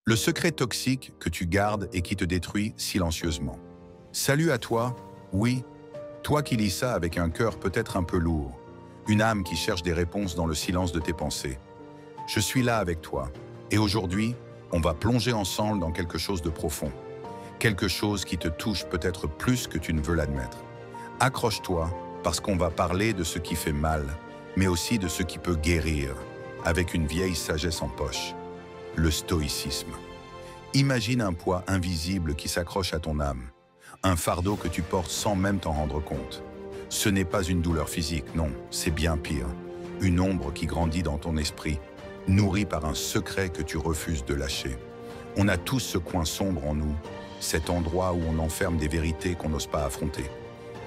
Le secret toxique que tu gardes et qui te détruit silencieusement. Salut à toi, oui, toi qui lis ça avec un cœur peut-être un peu lourd, une âme qui cherche des réponses dans le silence de tes pensées. Je suis là avec toi, et aujourd'hui, on va plonger ensemble dans quelque chose de profond, quelque chose qui te touche peut-être plus que tu ne veux l'admettre. Accroche-toi, parce qu'on va parler de ce qui fait mal, mais aussi de ce qui peut guérir, avec une vieille sagesse en poche. Le stoïcisme. Imagine un poids invisible qui s'accroche à ton âme, un fardeau que tu portes sans même t'en rendre compte. Ce n'est pas une douleur physique, non, c'est bien pire. Une ombre qui grandit dans ton esprit, nourrie par un secret que tu refuses de lâcher. On a tous ce coin sombre en nous, cet endroit où on enferme des vérités qu'on n'ose pas affronter.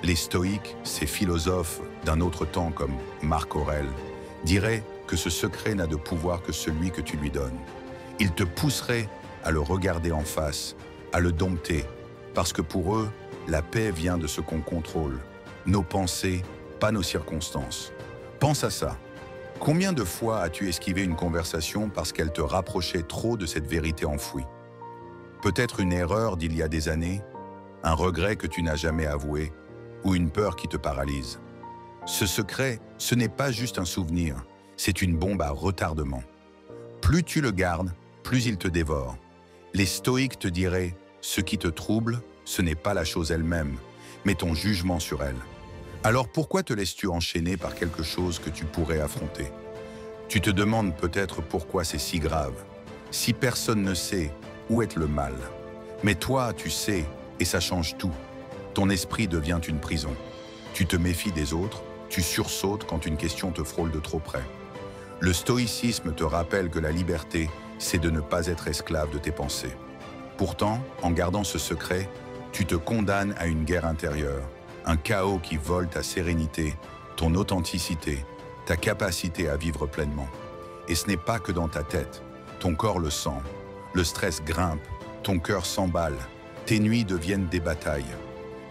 Les stoïques, ces philosophes d'un autre temps comme Marc Aurèle, diraient que ce secret n'a de pouvoir que celui que tu lui donnes. Ils te pousseraient à le regarder en face, à le dompter, parce que pour eux, la paix vient de ce qu'on contrôle, nos pensées, pas nos circonstances. Pense à ça. Combien de fois as-tu esquivé une conversation parce qu'elle te rapprochait trop de cette vérité enfouie? Peut-être une erreur d'il y a des années, un regret que tu n'as jamais avoué, ou une peur qui te paralyse. Ce secret, ce n'est pas juste un souvenir, c'est une bombe à retardement. Plus tu le gardes, plus il te dévore. Les stoïques te diraient, ce qui te trouble, ce n'est pas la chose elle-même, mais ton jugement sur elle. Alors pourquoi te laisses-tu enchaîner par quelque chose que tu pourrais affronter? Tu te demandes peut-être pourquoi c'est si grave. Si personne ne sait, où est le mal? Mais toi, tu sais, et ça change tout. Ton esprit devient une prison. Tu te méfies des autres, tu sursautes quand une question te frôle de trop près. Le stoïcisme te rappelle que la liberté, c'est de ne pas être esclave de tes pensées. Pourtant, en gardant ce secret, tu te condamnes à une guerre intérieure, un chaos qui vole ta sérénité, ton authenticité, ta capacité à vivre pleinement. Et ce n'est pas que dans ta tête, ton corps le sent, le stress grimpe, ton cœur s'emballe, tes nuits deviennent des batailles.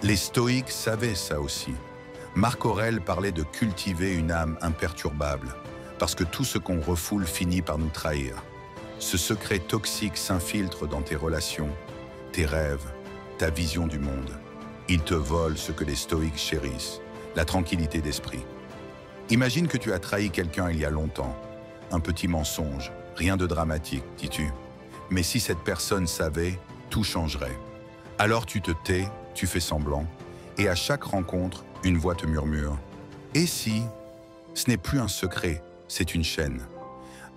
Les stoïques savaient ça aussi. Marc Aurèle parlait de cultiver une âme imperturbable, parce que tout ce qu'on refoule finit par nous trahir. Ce secret toxique s'infiltre dans tes relations, tes rêves, ta vision du monde. Il te vole ce que les stoïques chérissent, la tranquillité d'esprit. Imagine que tu as trahi quelqu'un il y a longtemps. Un petit mensonge, rien de dramatique, dis-tu. Mais si cette personne savait, tout changerait. Alors tu te tais, tu fais semblant, et à chaque rencontre, une voix te murmure. Et si? Ce n'est plus un secret, c'est une chaîne.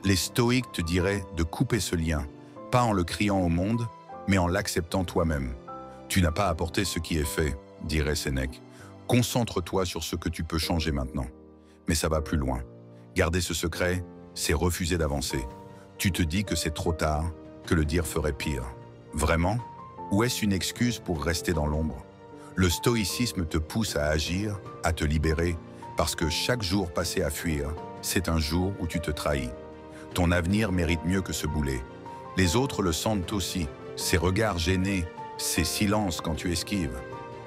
Les stoïques te diraient de couper ce lien, pas en le criant au monde, mais en l'acceptant toi-même. Tu n'as pas apporté ce qui est fait, dirait Sénèque. Concentre-toi sur ce que tu peux changer maintenant. Mais ça va plus loin. Garder ce secret, c'est refuser d'avancer. Tu te dis que c'est trop tard, que le dire ferait pire. Vraiment? Ou est-ce une excuse pour rester dans l'ombre? Le stoïcisme te pousse à agir, à te libérer, parce que chaque jour passé à fuir, c'est un jour où tu te trahis. Ton avenir mérite mieux que ce boulet. Les autres le sentent aussi, ces regards gênés, ces silences quand tu esquives.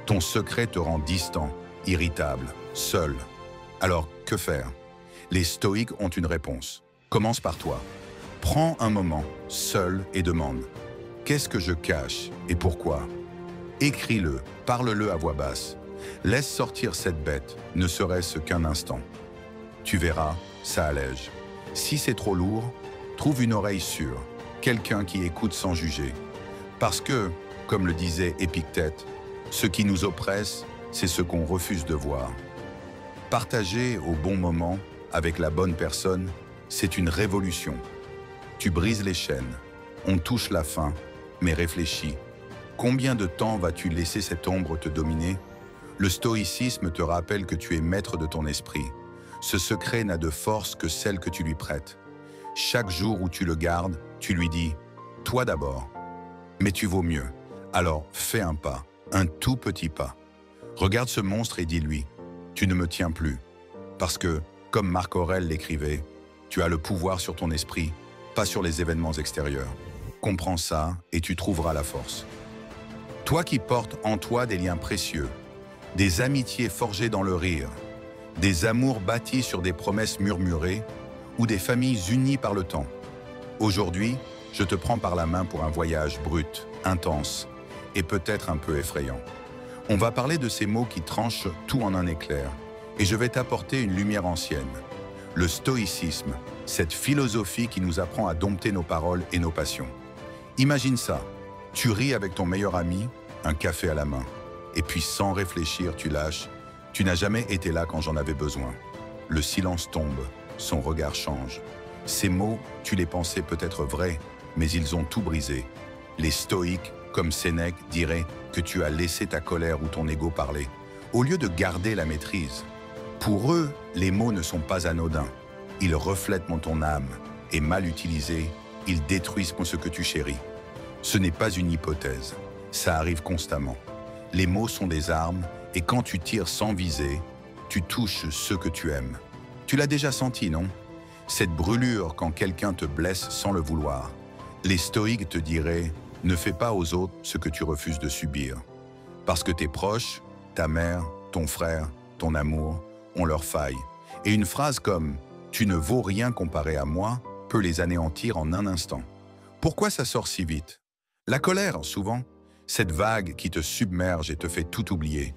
Ton secret te rend distant, irritable, seul. Alors, que faire? Les stoïques ont une réponse. Commence par toi. Prends un moment, seul, et demande. Qu'est-ce que je cache et pourquoi? Écris-le, parle-le à voix basse. Laisse sortir cette bête, ne serait-ce qu'un instant. Tu verras, ça allège. Si c'est trop lourd, trouve une oreille sûre, quelqu'un qui écoute sans juger. Parce que, comme le disait Épictète, ce qui nous oppresse, c'est ce qu'on refuse de voir. Partager au bon moment, avec la bonne personne, c'est une révolution. Tu brises les chaînes, on touche la fin, mais réfléchis. Combien de temps vas-tu laisser cette ombre te dominer? Le stoïcisme te rappelle que tu es maître de ton esprit. Ce secret n'a de force que celle que tu lui prêtes. Chaque jour où tu le gardes, tu lui dis « toi d'abord ». Mais tu vaux mieux. Alors fais un pas, un tout petit pas. Regarde ce monstre et dis-lui « tu ne me tiens plus ». Parce que, comme Marc Aurèle l'écrivait, tu as le pouvoir sur ton esprit, pas sur les événements extérieurs. Comprends ça et tu trouveras la force. Toi qui portes en toi des liens précieux, des amitiés forgées dans le rire, des amours bâtis sur des promesses murmurées ou des familles unies par le temps. Aujourd'hui, je te prends par la main pour un voyage brut, intense et peut-être un peu effrayant. On va parler de ces mots qui tranchent tout en un éclair, et je vais t'apporter une lumière ancienne. Le stoïcisme, cette philosophie qui nous apprend à dompter nos paroles et nos passions. Imagine ça, tu ris avec ton meilleur ami, un café à la main, et puis sans réfléchir, tu lâches « Tu n'as jamais été là quand j'en avais besoin ». Le silence tombe, son regard change. Ces mots, tu les pensais peut-être vrais, mais ils ont tout brisé. Les stoïques, comme Sénèque, diraient que tu as laissé ta colère ou ton ego parler, au lieu de garder la maîtrise. Pour eux, les mots ne sont pas anodins. Ils reflètent ton âme, et mal utilisés, ils détruisent ce que tu chéris. Ce n'est pas une hypothèse, ça arrive constamment. Les mots sont des armes, et quand tu tires sans viser, tu touches ceux que tu aimes. Tu l'as déjà senti, non? Cette brûlure quand quelqu'un te blesse sans le vouloir. Les stoïques te diraient « Ne fais pas aux autres ce que tu refuses de subir ». Parce que tes proches, ta mère, ton frère, ton amour, ont leurs failles. Et une phrase comme « Tu ne vaux rien comparé à moi » peut les anéantir en un instant. Pourquoi ça sort si vite? La colère, souvent. Cette vague qui te submerge et te fait tout oublier.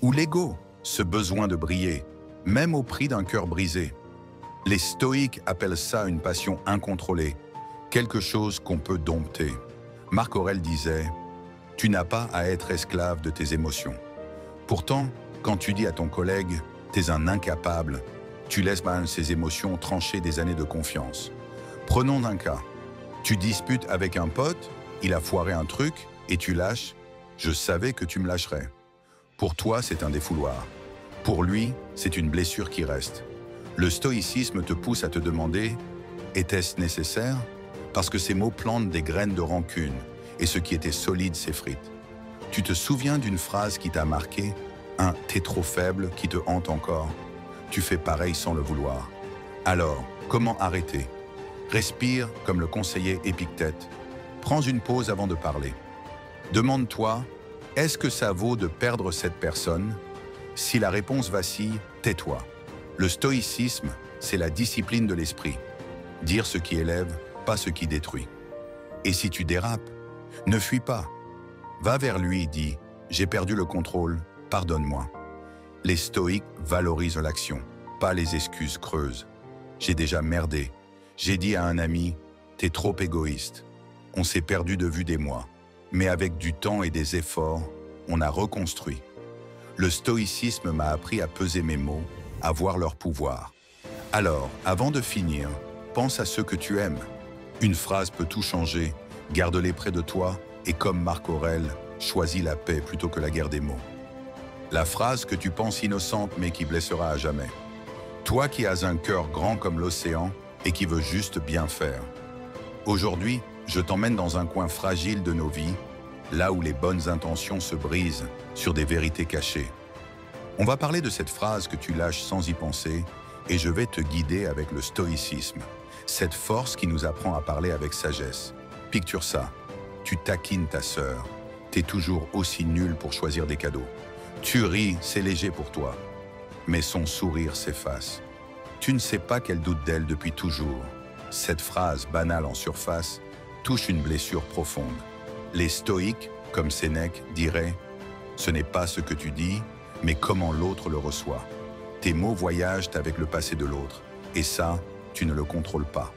Ou l'ego, ce besoin de briller, même au prix d'un cœur brisé. Les stoïques appellent ça une passion incontrôlée, quelque chose qu'on peut dompter. Marc Aurèle disait « Tu n'as pas à être esclave de tes émotions ». Pourtant, quand tu dis à ton collègue « T'es un incapable », tu laisses mal ces émotions trancher des années de confiance. Prenons un cas. Tu disputes avec un pote, il a foiré un truc, et tu lâches « Je savais que tu me lâcherais ». Pour toi, c'est un défouloir. Pour lui, c'est une blessure qui reste. Le stoïcisme te pousse à te demander « Était-ce nécessaire ?» Parce que ces mots plantent des graines de rancune, et ce qui était solide s'effrite. Tu te souviens d'une phrase qui t'a marqué, un « t'es trop faible » qui te hante encore. Tu fais pareil sans le vouloir. Alors, comment arrêter? Respire comme le conseillait Épictète. Prends une pause avant de parler. Demande-toi, est-ce que ça vaut de perdre cette personne? Si la réponse vacille, tais-toi. Le stoïcisme, c'est la discipline de l'esprit. Dire ce qui élève, pas ce qui détruit. Et si tu dérapes, ne fuis pas. Va vers lui et dis « J'ai perdu le contrôle, pardonne-moi ». Les stoïques valorisent l'action, pas les excuses creuses. J'ai déjà merdé. J'ai dit à un ami « T'es trop égoïste ». On s'est perdu de vue des mois. Mais avec du temps et des efforts, on a reconstruit. Le stoïcisme m'a appris à peser mes mots, à voir leur pouvoir. Alors, avant de finir, pense à ceux que tu aimes. Une phrase peut tout changer, garde-les près de toi et comme Marc Aurèle, choisis la paix plutôt que la guerre des mots. La phrase que tu penses innocente mais qui blessera à jamais. Toi qui as un cœur grand comme l'océan et qui veux juste bien faire. Aujourd'hui, je t'emmène dans un coin fragile de nos vies, là où les bonnes intentions se brisent sur des vérités cachées. On va parler de cette phrase que tu lâches sans y penser et je vais te guider avec le stoïcisme, cette force qui nous apprend à parler avec sagesse. Picture ça, tu taquines ta sœur, t'es toujours aussi nul pour choisir des cadeaux. Tu ris, c'est léger pour toi, mais son sourire s'efface. Tu ne sais pas qu'elle doute d'elle depuis toujours. Cette phrase banale en surface touche une blessure profonde. Les stoïques, comme Sénèque, diraient « Ce n'est pas ce que tu dis, mais comment l'autre le reçoit. Tes mots voyagent avec le passé de l'autre, et ça, tu ne le contrôles pas.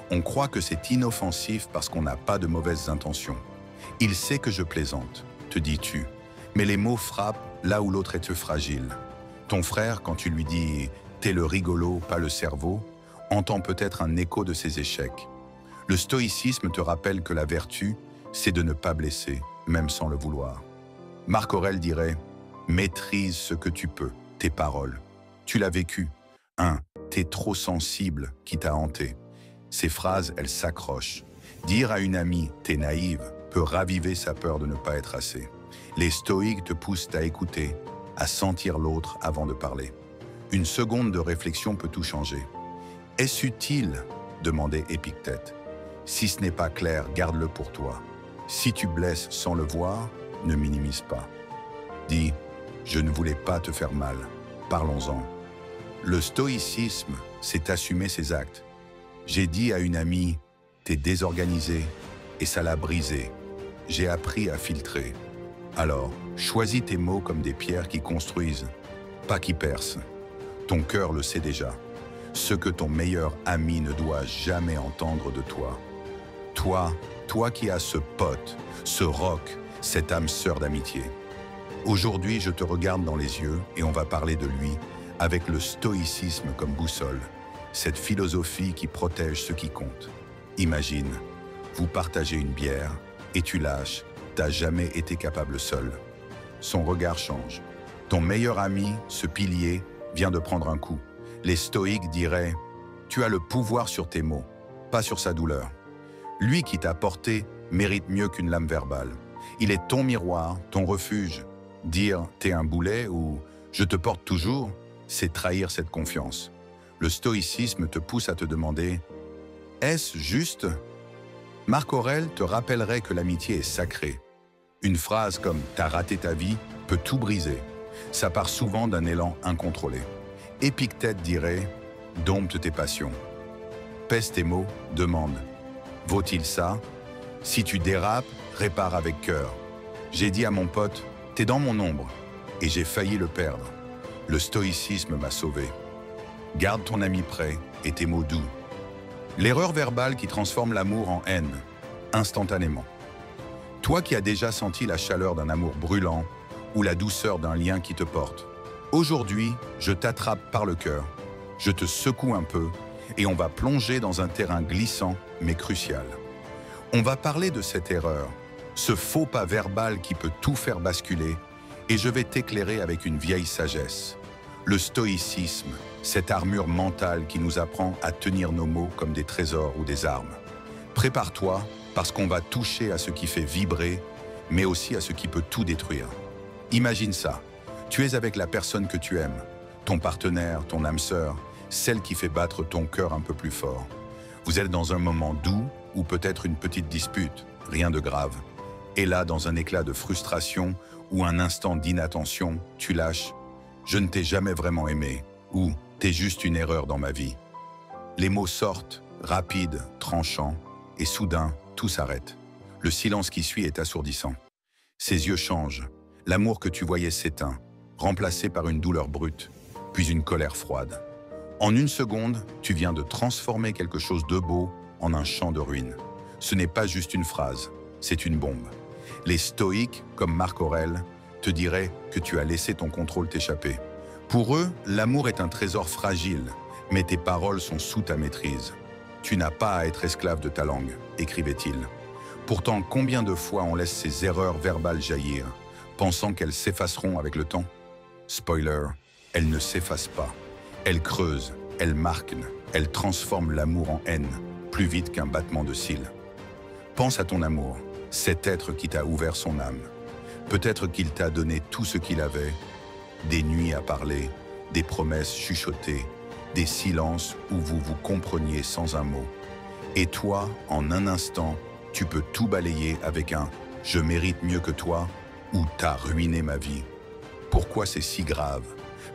On croit que c'est inoffensif parce qu'on n'a pas de mauvaises intentions. Il sait que je plaisante, te dis-tu, mais les mots frappent là où l'autre est fragile. Ton frère, quand tu lui dis « T'es le rigolo, pas le cerveau », entend peut-être un écho de ses échecs. Le stoïcisme te rappelle que la vertu, c'est de ne pas blesser, même sans le vouloir. Marc Aurèle dirait « Maîtrise ce que tu peux, tes paroles. » Tu l'as vécu. T'es trop sensible qui t'a hanté. Ces phrases, elles s'accrochent. Dire à une amie « T'es naïve » peut raviver sa peur de ne pas être assez. Les stoïques te poussent à écouter, à sentir l'autre avant de parler. Une seconde de réflexion peut tout changer. Est-ce utile? Demandait Épictète. Si ce n'est pas clair, garde-le pour toi. Si tu blesses sans le voir, ne minimise pas. Dis, je ne voulais pas te faire mal. Parlons-en. Le stoïcisme, c'est assumer ses actes. J'ai dit à une amie, t'es désorganisé et ça l'a brisé. J'ai appris à filtrer. Alors, choisis tes mots comme des pierres qui construisent, pas qui percent. Ton cœur le sait déjà. Ce que ton meilleur ami ne doit jamais entendre de toi. Toi qui as ce pote, ce roc, cette âme sœur d'amitié. Aujourd'hui, je te regarde dans les yeux et on va parler de lui avec le stoïcisme comme boussole, cette philosophie qui protège ce qui compte. Imagine, vous partagez une bière et tu lâches, t'as jamais été capable seul. Son regard change. Ton meilleur ami, ce pilier, vient de prendre un coup. Les stoïques diraient « Tu as le pouvoir sur tes mots, pas sur sa douleur ». Lui qui t'a porté mérite mieux qu'une lame verbale. Il est ton miroir, ton refuge. Dire « T'es un boulet » ou « Je te porte toujours », c'est trahir cette confiance. Le stoïcisme te pousse à te demander « Est-ce juste ?» Marc Aurèle te rappellerait que l'amitié est sacrée. Une phrase comme « T'as raté ta vie » peut tout briser. Ça part souvent d'un élan incontrôlé. Épictète dirait « Dompte tes passions ». Pèse tes mots, demande « Vaut-il ça ?» Si tu dérapes, répare avec cœur. J'ai dit à mon pote « T'es dans mon ombre » et j'ai failli le perdre. Le stoïcisme m'a sauvé. Garde ton ami près et tes mots doux. L'erreur verbale qui transforme l'amour en haine, instantanément. Toi qui as déjà senti la chaleur d'un amour brûlant ou la douceur d'un lien qui te porte, aujourd'hui, je t'attrape par le cœur, je te secoue un peu et on va plonger dans un terrain glissant mais crucial. On va parler de cette erreur, ce faux pas verbal qui peut tout faire basculer, et je vais t'éclairer avec une vieille sagesse. Le stoïcisme, cette armure mentale qui nous apprend à tenir nos mots comme des trésors ou des armes. Prépare-toi, parce qu'on va toucher à ce qui fait vibrer, mais aussi à ce qui peut tout détruire. Imagine ça, tu es avec la personne que tu aimes, ton partenaire, ton âme sœur, celle qui fait battre ton cœur un peu plus fort. Vous êtes dans un moment doux ou peut-être une petite dispute, rien de grave. Et là, dans un éclat de frustration ou un instant d'inattention, tu lâches « Je ne t'ai jamais vraiment aimé » ou « T'es juste une erreur dans ma vie ». Les mots sortent, rapides, tranchants, et soudain, tout s'arrête. Le silence qui suit est assourdissant. Ses yeux changent. L'amour que tu voyais s'éteint, remplacé par une douleur brute, puis une colère froide. En une seconde, tu viens de transformer quelque chose de beau en un champ de ruines. Ce n'est pas juste une phrase, c'est une bombe. Les stoïques, comme Marc Aurèle, te diraient que tu as laissé ton contrôle t'échapper. Pour eux, l'amour est un trésor fragile, mais tes paroles sont sous ta maîtrise. Tu n'as pas à être esclave de ta langue, écrivait-il. Pourtant, combien de fois on laisse ces erreurs verbales jaillir, pensant qu'elles s'effaceront avec le temps? Spoiler, elles ne s'effacent pas. Elles creusent, elles marquent, elles transforment l'amour en haine, plus vite qu'un battement de cils. Pense à ton amour, cet être qui t'a ouvert son âme. Peut-être qu'il t'a donné tout ce qu'il avait, des nuits à parler, des promesses chuchotées, des silences où vous vous compreniez sans un mot. Et toi, en un instant, tu peux tout balayer avec un « je mérite mieux que toi » ou « t'as ruiné ma vie ». Pourquoi c'est si grave?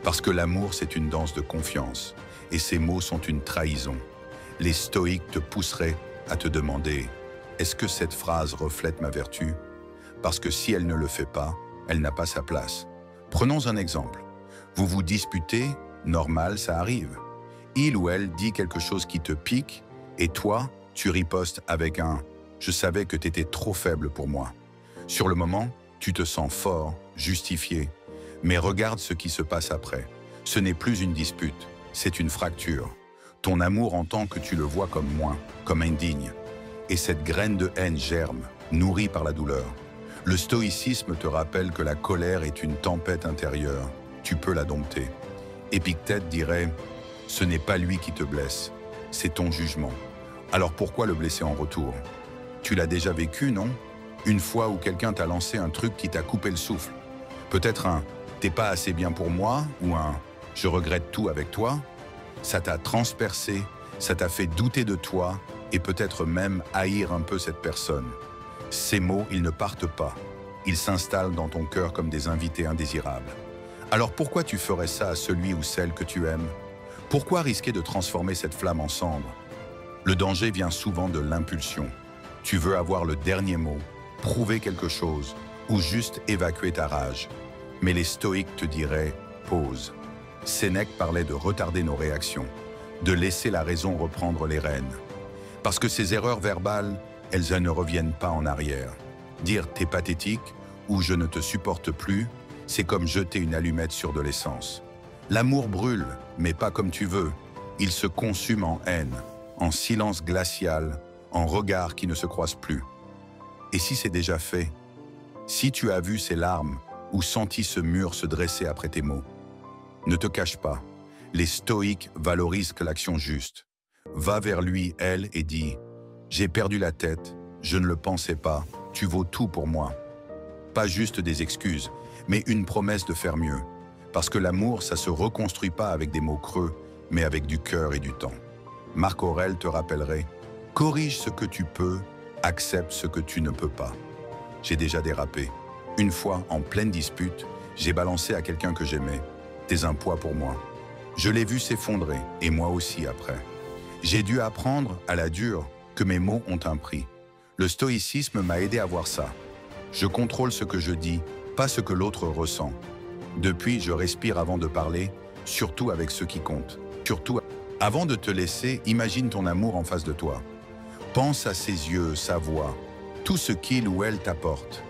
Parce que l'amour, c'est une danse de confiance, et ces mots sont une trahison. Les stoïques te pousseraient à te demander « est-ce que cette phrase reflète ma vertu ?» Parce que si elle ne le fait pas, elle n'a pas sa place. Prenons un exemple. Vous vous disputez, normal, ça arrive. Il ou elle dit quelque chose qui te pique, et toi, tu ripostes avec un « je savais que t'étais trop faible pour moi ». Sur le moment, tu te sens fort, justifié. Mais regarde ce qui se passe après. Ce n'est plus une dispute, c'est une fracture. Ton amour entend que tu le vois comme moins, comme indigne. Et cette graine de haine germe, nourrie par la douleur. Le stoïcisme te rappelle que la colère est une tempête intérieure. Tu peux la dompter. Épictète dirait « ce n'est pas lui qui te blesse, c'est ton jugement ». Alors pourquoi le blesser en retour? Tu l'as déjà vécu, non? Une fois où quelqu'un t'a lancé un truc qui t'a coupé le souffle. Peut-être un « t'es pas assez bien pour moi » ou un « je regrette tout avec toi ». Ça t'a transpercé, ça t'a fait douter de toi et peut-être même haïr un peu cette personne. Ces mots, ils ne partent pas. Ils s'installent dans ton cœur comme des invités indésirables. Alors pourquoi tu ferais ça à celui ou celle que tu aimes? Pourquoi risquer de transformer cette flamme en cendre? Le danger vient souvent de l'impulsion. Tu veux avoir le dernier mot, prouver quelque chose ou juste évacuer ta rage. Mais les stoïques te diraient « pause ». Sénèque parlait de retarder nos réactions, de laisser la raison reprendre les rênes. Parce que ces erreurs verbales, elles ne reviennent pas en arrière. Dire « t'es pathétique » ou « je ne te supporte plus », c'est comme jeter une allumette sur de l'essence. L'amour brûle, mais pas comme tu veux. Il se consume en haine, en silence glacial, en regards qui ne se croisent plus. Et si c'est déjà fait? Si tu as vu ces larmes ou senti ce mur se dresser après tes mots? Ne te cache pas, les stoïques valorisent que l'action juste. Va vers lui, elle, et dis « J'ai perdu la tête, je ne le pensais pas, tu vaux tout pour moi ». Pas juste des excuses, mais une promesse de faire mieux. Parce que l'amour, ça se reconstruit pas avec des mots creux, mais avec du cœur et du temps. Marc Aurèle te rappellerait « Corrige ce que tu peux, accepte ce que tu ne peux pas ». J'ai déjà dérapé. Une fois, en pleine dispute, j'ai balancé à quelqu'un que j'aimais « T'es un poids pour moi ». Je l'ai vu s'effondrer, et moi aussi après. J'ai dû apprendre, à la dure, que mes mots ont un prix. Le stoïcisme m'a aidé à voir ça. Je contrôle ce que je dis, pas ce que l'autre ressent. Depuis, je respire avant de parler, surtout avec ceux qui comptent. Surtout, avant de te laisser, imagine ton amour en face de toi. Pense à ses yeux, sa voix, tout ce qu'il ou elle t'apporte.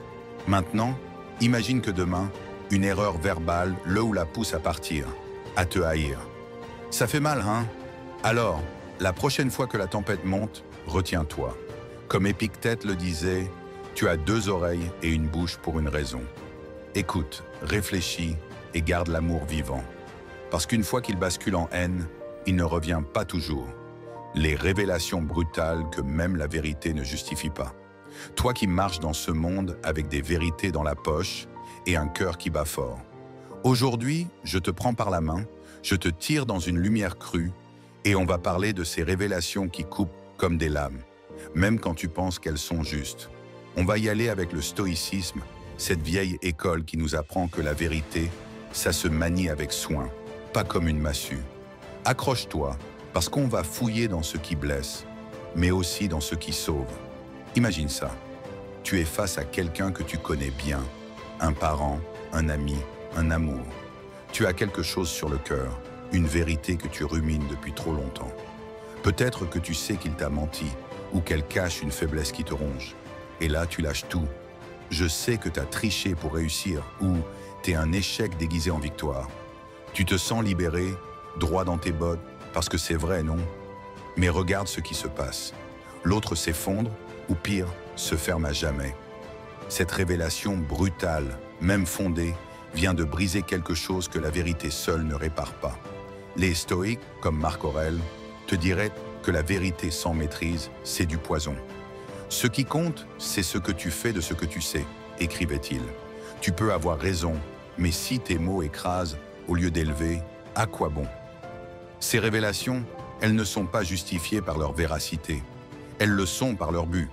Maintenant, imagine que demain, une erreur verbale le ou la pousse à partir, à te haïr. Ça fait mal, hein? Alors, la prochaine fois que la tempête monte, retiens-toi. Comme Épictète le disait, tu as 2 oreilles et une bouche pour une raison. Écoute, réfléchis et garde l'amour vivant. Parce qu'une fois qu'il bascule en haine, il ne revient pas toujours. Les révélations brutales que même la vérité ne justifie pas. Toi qui marches dans ce monde avec des vérités dans la poche et un cœur qui bat fort. Aujourd'hui, je te prends par la main, je te tire dans une lumière crue et on va parler de ces révélations qui coupent comme des lames, même quand tu penses qu'elles sont justes. On va y aller avec le stoïcisme, cette vieille école qui nous apprend que la vérité, ça se manie avec soin, pas comme une massue. Accroche-toi, parce qu'on va fouiller dans ce qui blesse, mais aussi dans ce qui sauve. Imagine ça. Tu es face à quelqu'un que tu connais bien, un parent, un ami, un amour. Tu as quelque chose sur le cœur, une vérité que tu rumines depuis trop longtemps. Peut-être que tu sais qu'il t'a menti, ou qu'elle cache une faiblesse qui te ronge. Et là, tu lâches tout. Je sais que tu as triché pour réussir, ou t'es un échec déguisé en victoire. Tu te sens libéré, droit dans tes bottes, parce que c'est vrai, non? Mais regarde ce qui se passe. L'autre s'effondre, ou pire, se ferme à jamais. Cette révélation brutale, même fondée, vient de briser quelque chose que la vérité seule ne répare pas. Les stoïques, comme Marc Aurèle, te diraient que la vérité sans maîtrise, c'est du poison. Ce qui compte, c'est ce que tu fais de ce que tu sais, écrivait-il. Tu peux avoir raison, mais si tes mots écrasent, au lieu d'élever, à quoi bon? Ces révélations, elles ne sont pas justifiées par leur véracité. Elles le sont par leur but.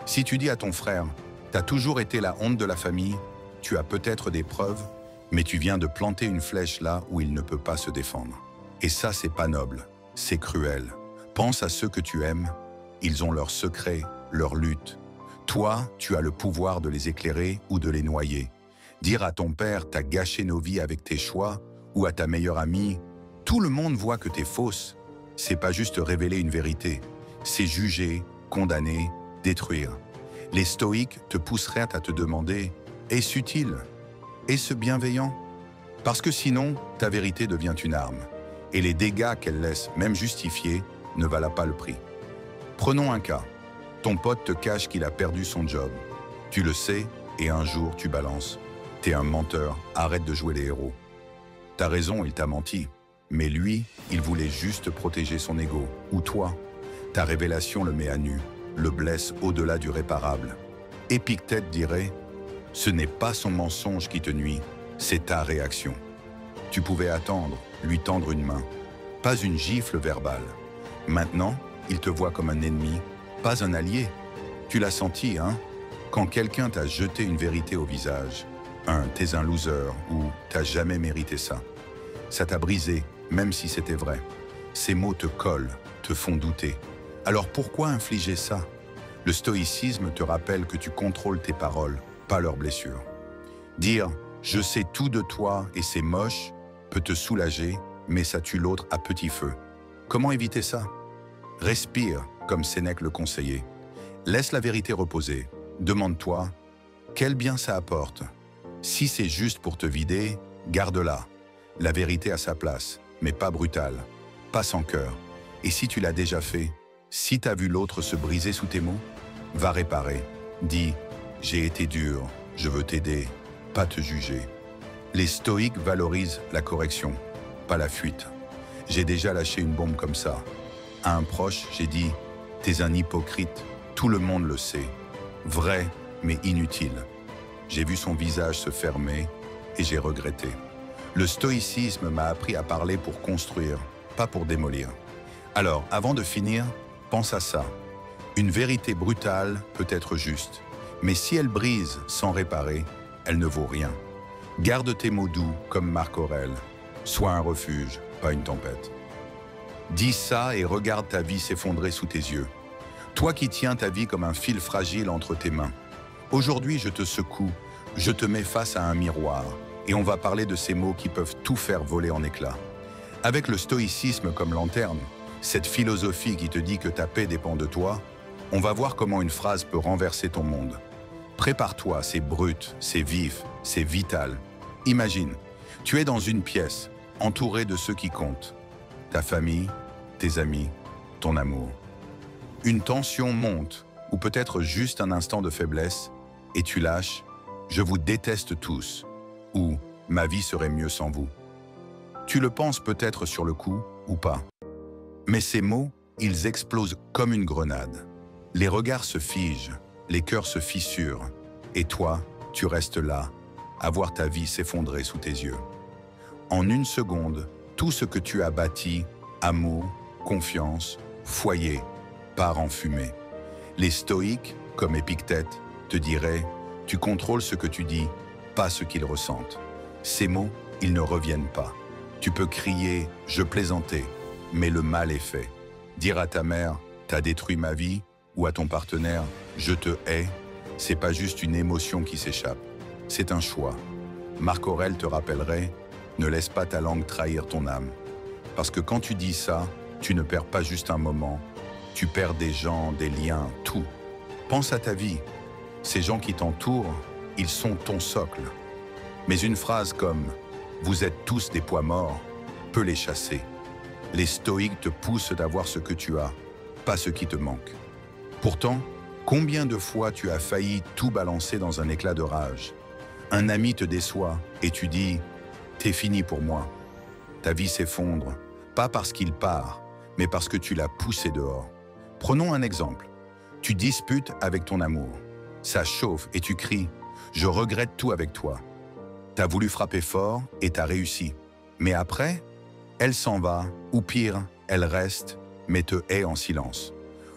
Si tu dis à ton frère « T'as toujours été la honte de la famille », tu as peut-être des preuves, mais tu viens de planter une flèche là où il ne peut pas se défendre. Et ça, c'est pas noble, c'est cruel. Pense à ceux que tu aimes, ils ont leurs secrets, leurs luttes. Toi, tu as le pouvoir de les éclairer ou de les noyer. Dire à ton père « T'as gâché nos vies avec tes choix » ou à ta meilleure amie « Tout le monde voit que t'es fausse », c'est pas juste révéler une vérité, c'est juger, condamner, détruire. Les stoïques te pousseraient à te demander « Est-ce utile? Est-ce bienveillant ?» Parce que sinon, ta vérité devient une arme. Et les dégâts qu'elle laisse, même justifiés, ne valent pas le prix. Prenons un cas. Ton pote te cache qu'il a perdu son job. Tu le sais, et un jour tu balances. T'es un menteur, arrête de jouer les héros. T'as raison, il t'a menti. Mais lui, il voulait juste protéger son ego. Ou toi. Ta révélation le met à nu, le blesse au-delà du réparable. Épictète dirait « Ce n'est pas son mensonge qui te nuit, c'est ta réaction. » Tu pouvais attendre, lui tendre une main, pas une gifle verbale. Maintenant, il te voit comme un ennemi, pas un allié. Tu l'as senti, hein? Quand quelqu'un t'a jeté une vérité au visage, t'es un loser ou t'as jamais mérité ça. Ça t'a brisé, même si c'était vrai. Ces mots te collent, te font douter. Alors pourquoi infliger ça? Le stoïcisme te rappelle que tu contrôles tes paroles, pas leurs blessures. Dire « je sais tout de toi et c'est moche » peut te soulager, mais ça tue l'autre à petit feu. Comment éviter ça? Respire, comme Sénèque le conseillait. Laisse la vérité reposer. Demande-toi « quel bien ça apporte ?» Si c'est juste pour te vider, garde-la. La vérité à sa place, mais pas brutale, pas sans cœur. Et si tu l'as déjà fait, si t'as vu l'autre se briser sous tes mots, va réparer. Dis « j'ai été dur, je veux t'aider, pas te juger ». Les stoïques valorisent la correction, pas la fuite. J'ai déjà lâché une bombe comme ça. À un proche, j'ai dit « t'es un hypocrite, tout le monde le sait. Vrai, mais inutile ». J'ai vu son visage se fermer et j'ai regretté. Le stoïcisme m'a appris à parler pour construire, pas pour démolir. Alors, avant de finir, pense à ça. Une vérité brutale peut être juste, mais si elle brise sans réparer, elle ne vaut rien. Garde tes mots doux comme Marc Aurèle. Sois un refuge, pas une tempête. Dis ça et regarde ta vie s'effondrer sous tes yeux. Toi qui tiens ta vie comme un fil fragile entre tes mains. Aujourd'hui, je te secoue, je te mets face à un miroir et on va parler de ces mots qui peuvent tout faire voler en éclats. Avec le stoïcisme comme lanterne, cette philosophie qui te dit que ta paix dépend de toi, on va voir comment une phrase peut renverser ton monde. Prépare-toi, c'est brut, c'est vif, c'est vital. Imagine, tu es dans une pièce, entouré de ceux qui comptent. Ta famille, tes amis, ton amour. Une tension monte, ou peut-être juste un instant de faiblesse, et tu lâches « je vous déteste tous » ou « ma vie serait mieux sans vous ». Tu le penses peut-être sur le coup ou pas. Mais ces mots, ils explosent comme une grenade. Les regards se figent, les cœurs se fissurent, et toi, tu restes là, à voir ta vie s'effondrer sous tes yeux. En une seconde, tout ce que tu as bâti, amour, confiance, foyer, part en fumée. Les stoïques, comme Épictète, te diraient « tu contrôles ce que tu dis, pas ce qu'ils ressentent ». Ces mots, ils ne reviennent pas. Tu peux crier « je plaisantais », mais le mal est fait. Dire à ta mère « t'as détruit ma vie » ou à ton partenaire « je te hais », c'est pas juste une émotion qui s'échappe, c'est un choix. Marc Aurèle te rappellerait « ne laisse pas ta langue trahir ton âme ». Parce que quand tu dis ça, tu ne perds pas juste un moment, tu perds des gens, des liens, tout. Pense à ta vie. Ces gens qui t'entourent, ils sont ton socle. Mais une phrase comme « vous êtes tous des poids morts » peut les chasser. Les stoïques te poussent d'avoir ce que tu as, pas ce qui te manque. Pourtant, combien de fois tu as failli tout balancer dans un éclat de rage? Un ami te déçoit et tu dis « t'es fini pour moi ». Ta vie s'effondre, pas parce qu'il part, mais parce que tu l'as poussé dehors. Prenons un exemple. Tu disputes avec ton amour. Ça chauffe et tu cries « je regrette tout avec toi ». T'as voulu frapper fort et t'as réussi. Mais après, elle s'en va, ou pire, elle reste, mais te hait en silence.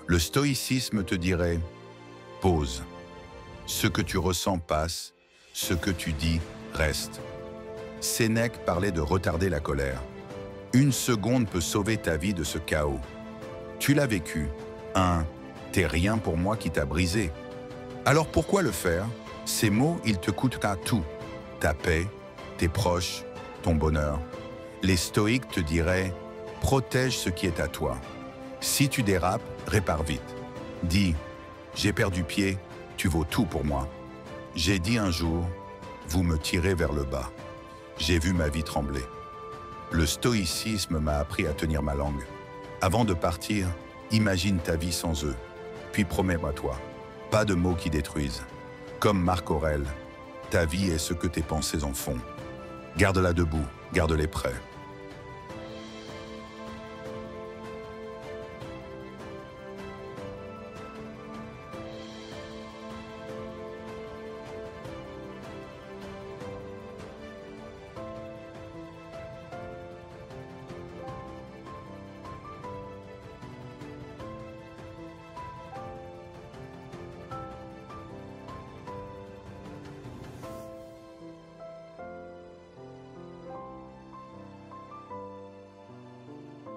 Le stoïcisme te dirait « pause ». Ce que tu ressens passe, ce que tu dis reste. Sénèque parlait de retarder la colère. Une seconde peut sauver ta vie de ce chaos. Tu l'as vécu. T'es rien pour moi qui t'a brisé. Alors pourquoi le faire? Ces mots, ils te coûtent à tout. Ta paix, tes proches, ton bonheur. Les stoïques te diraient « protège ce qui est à toi ». Si tu dérapes, répare vite. Dis « j'ai perdu pied, tu vaux tout pour moi ». J'ai dit un jour « vous me tirez vers le bas ». J'ai vu ma vie trembler. Le stoïcisme m'a appris à tenir ma langue. Avant de partir, imagine ta vie sans eux. Puis promets-moi toi, pas de mots qui détruisent. Comme Marc Aurèle, ta vie est ce que tes pensées en font. Garde-la debout, garde-les prêts.